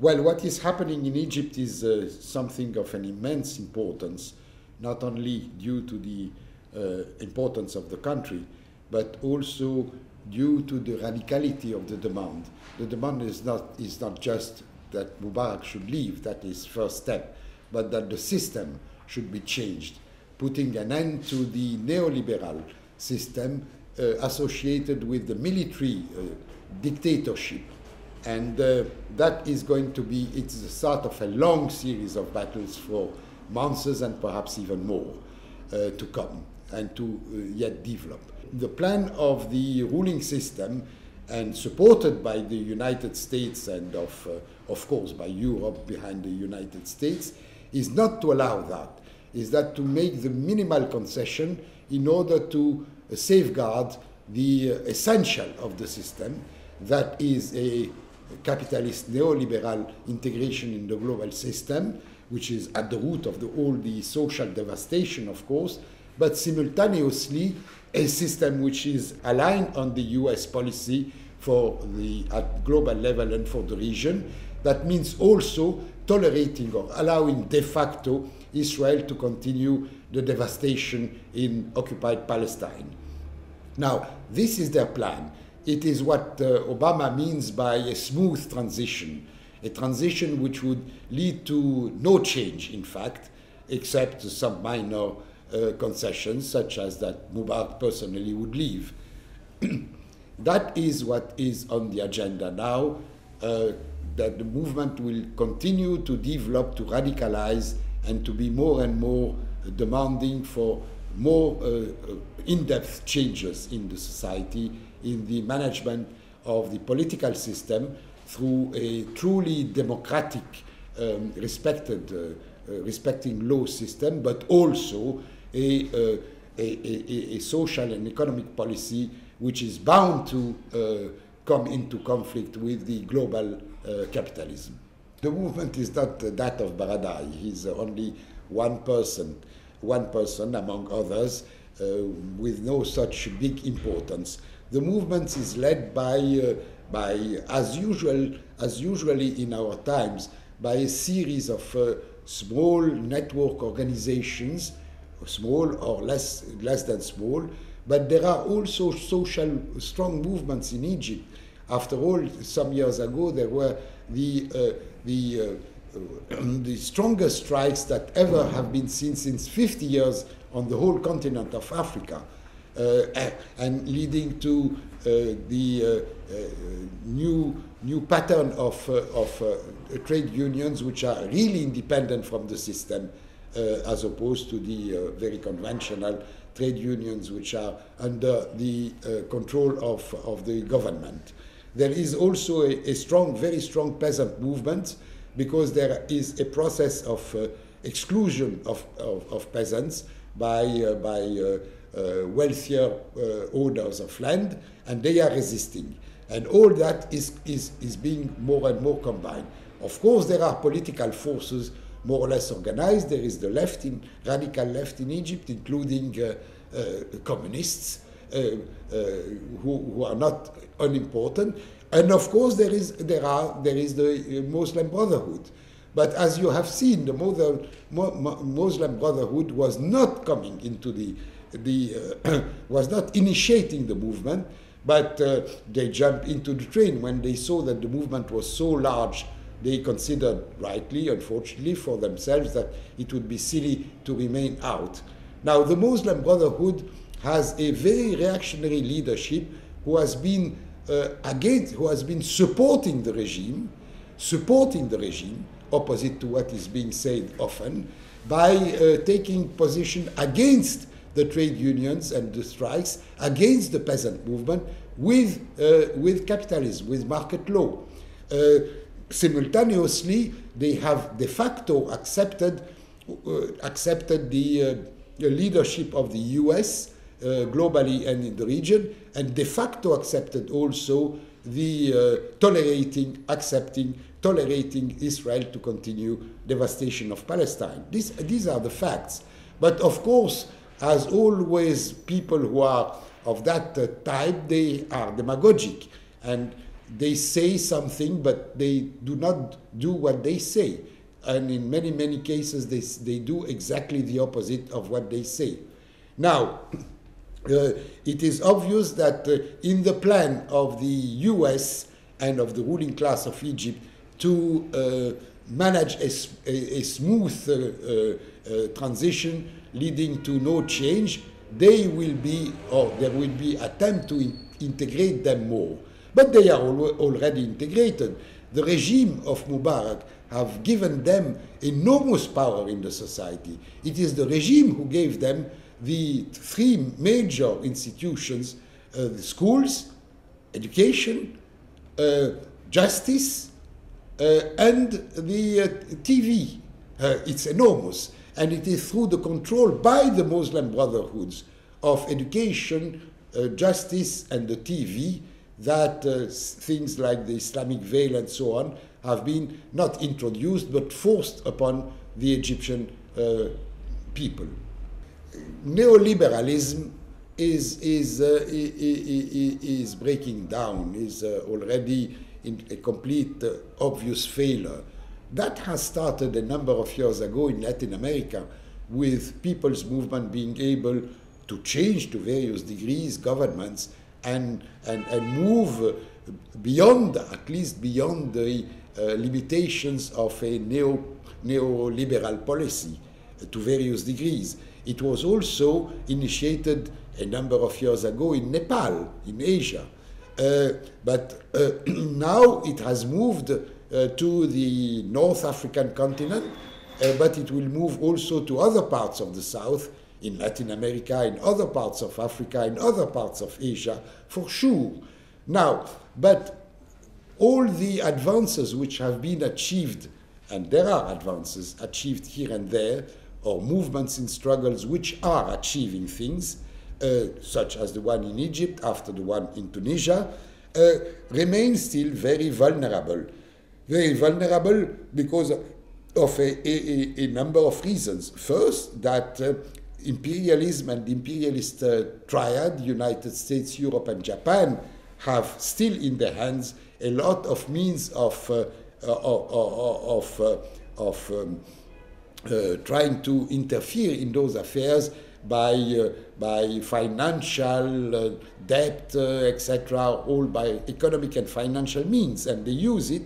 Well, what is happening in Egypt is something of an immense importance, not only due to the importance of the country, but also due to the radicality of the demand. The demand is not just that Mubarak should leave, that is first step, but that the system should be changed, putting an end to the neoliberal system associated with the military dictatorship. And that is going to be, it's the start of a long series of battles for months and perhaps even more to come and to yet develop. The plan of the ruling system, and supported by the United States and of course by Europe behind the United States, is not to allow that, is that to make the minimal concession in order to safeguard the essential of the system, that is a capitalist neoliberal integration in the global system, which is at the root of all the social devastation, of course, but simultaneously a system which is aligned on the US policy for at global level and for the region. That means also tolerating or allowing de facto Israel to continue the devastation in occupied Palestine. Now, this is their plan. It is what Obama means by a smooth transition, a transition which would lead to no change, in fact, except some minor concessions, such as that Mubarak personally would leave. That is what is on the agenda now, that the movement will continue to develop, to radicalize, and to be more and more demanding for more in-depth changes in the society, in the management of the political system through a truly democratic, respecting law system, but also a social and economic policy which is bound to come into conflict with the global capitalism. The movement is not that of Baradei. He's only one person among others, with no such big importance. The movement is led by as usually in our times, by a series of small network organizations, small or less than small, but there are also social strong movements in Egypt. After all, some years ago there were the strongest strikes that ever have been seen since 50 years on the whole continent of Africa, and leading to the new pattern of trade unions which are really independent from the system, as opposed to the very conventional trade unions which are under the control of the government. There is also a strong, very strong peasant movement, because there is a process of exclusion of peasants by wealthier owners of land, and they are resisting. And all that is being more and more combined. Of course, there are political forces more or less organized. There is the left, radical left in Egypt, including communists, who are not unimportant. And of course, there is the Muslim Brotherhood. But as you have seen, the Muslim Brotherhood was not coming into was not initiating the movement, but they jumped into the train when they saw that the movement was so large. They considered, rightly, unfortunately, for themselves that it would be silly to remain out. Now, the Muslim Brotherhood has a very reactionary leadership who has been supporting the regime, opposite to what is being said often, by taking position against the trade unions and the strikes, against the peasant movement, with capitalism, with market law. Simultaneously, they have de facto accepted the leadership of the US globally and in the region, and de facto accepted also the tolerating Israel to continue devastation of Palestine. These are the facts. But of course, as always, people who are of that type, they are demagogic, and they say something, but they do not do what they say. And in many, many cases, they do exactly the opposite of what they say. Now, it is obvious that in the plan of the US and of the ruling class of Egypt to manage a smooth transition leading to no change, there will be attempt to integrate them more. But they are already integrated. The regime of Mubarak have given them enormous power in the society. It is the regime who gave them the three major institutions, the schools, education, justice, and the TV. It's enormous. And it is through the control by the Muslim Brotherhoods of education, justice, and the TV that things like the Islamic veil and so on have been not introduced but forced upon the Egyptian people. Neoliberalism is breaking down, is already in a complete obvious failure. That has started a number of years ago in Latin America, with people's movement being able to change to various degrees governments and move beyond, at least beyond the limitations of a neoliberal policy to various degrees. It was also initiated a number of years ago in Nepal, in Asia. But now it has moved to the North African continent, but it will move also to other parts of the South, in Latin America, in other parts of Africa, in other parts of Asia, for sure. Now, but all the advances which have been achieved, and there are advances achieved here and there, or movements in struggles which are achieving things, such as the one in Egypt after the one in Tunisia, remain still very vulnerable. Very vulnerable because of a number of reasons. First, that imperialism and the imperialist triad, United States, Europe, and Japan, have still in their hands a lot of means of trying to interfere in those affairs by financial debt, etc., all by economic and financial means, and they use it.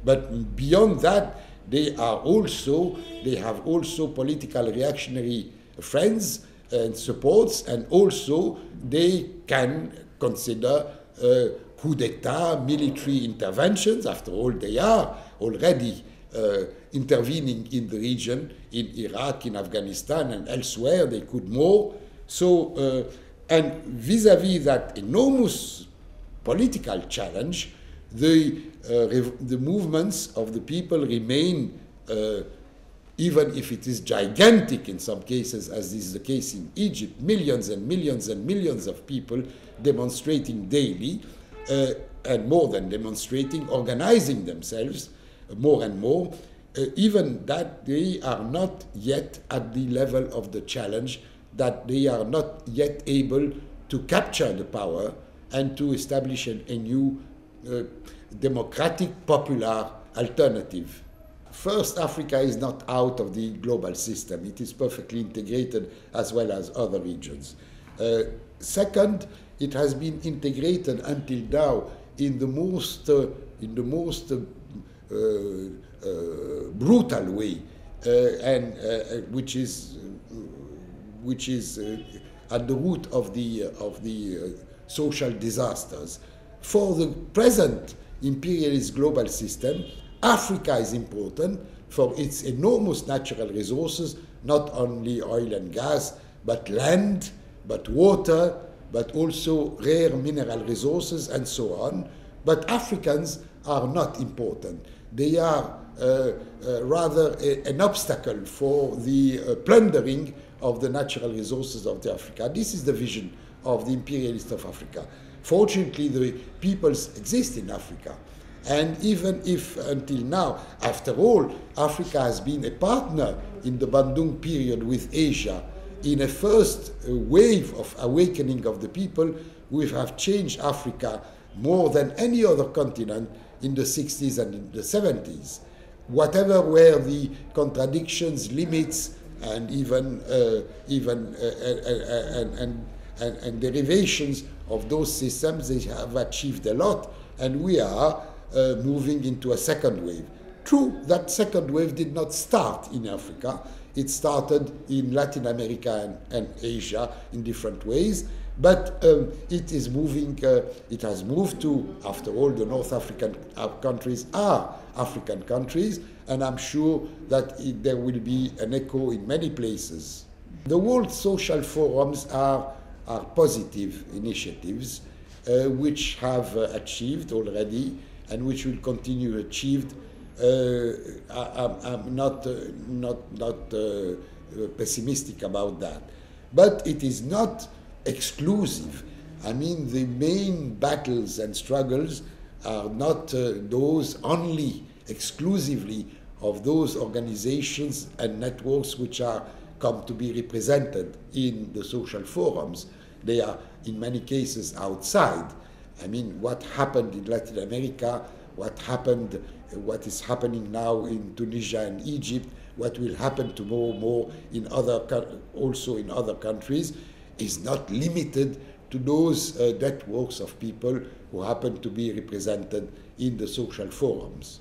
But beyond that, they have also political reactionary friends and supports, and also they can consider coup d'etat, military interventions. After all, they are already intervening in the region, in Iraq, in Afghanistan, and elsewhere. They could more. So, and vis-à-vis that enormous political challenge, the movements of the people remain, even if it is gigantic in some cases, as is the case in Egypt, millions and millions and millions of people demonstrating daily, and more than demonstrating, organizing themselves more and more, even that they are not yet at the level of the challenge, that they are not yet able to capture the power and to establish a new democratic, popular alternative. First, Africa is not out of the global system. It is perfectly integrated as well as other regions. Second, it has been integrated until now in the most brutal way, and which is at the root of the social disasters. For the present imperialist global system, Africa is important for its enormous natural resources, not only oil and gas, but land, but water, but also rare mineral resources, and so on. But Africans are not important. They are rather an obstacle for the plundering of the natural resources of Africa. This is the vision of the imperialists of Africa. Fortunately, the peoples exist in Africa. And even if until now, after all, Africa has been a partner in the Bandung period with Asia, in a first wave of awakening of the people, we have changed Africa more than any other continent in the 60s and in the 70s. Whatever were the contradictions, limits, and even derivations of those systems, they have achieved a lot, and we are moving into a second wave. True, that second wave did not start in Africa. It started in Latin America and Asia in different ways, but it is moving, it has moved to, after all, the North African countries are African countries, and I'm sure that there will be an echo in many places. The World Social Forums are positive initiatives which have achieved already and which will continue achieved. I'm not pessimistic about that, but it is not exclusive. I mean, the main battles and struggles are not those only exclusively of those organizations and networks which are come to be represented in the social forums. They are in many cases outside. I mean, what happened in Latin America, what is happening now in Tunisia and Egypt, what will happen tomorrow in also in other countries, is not limited to those networks of people who happen to be represented in the social forums.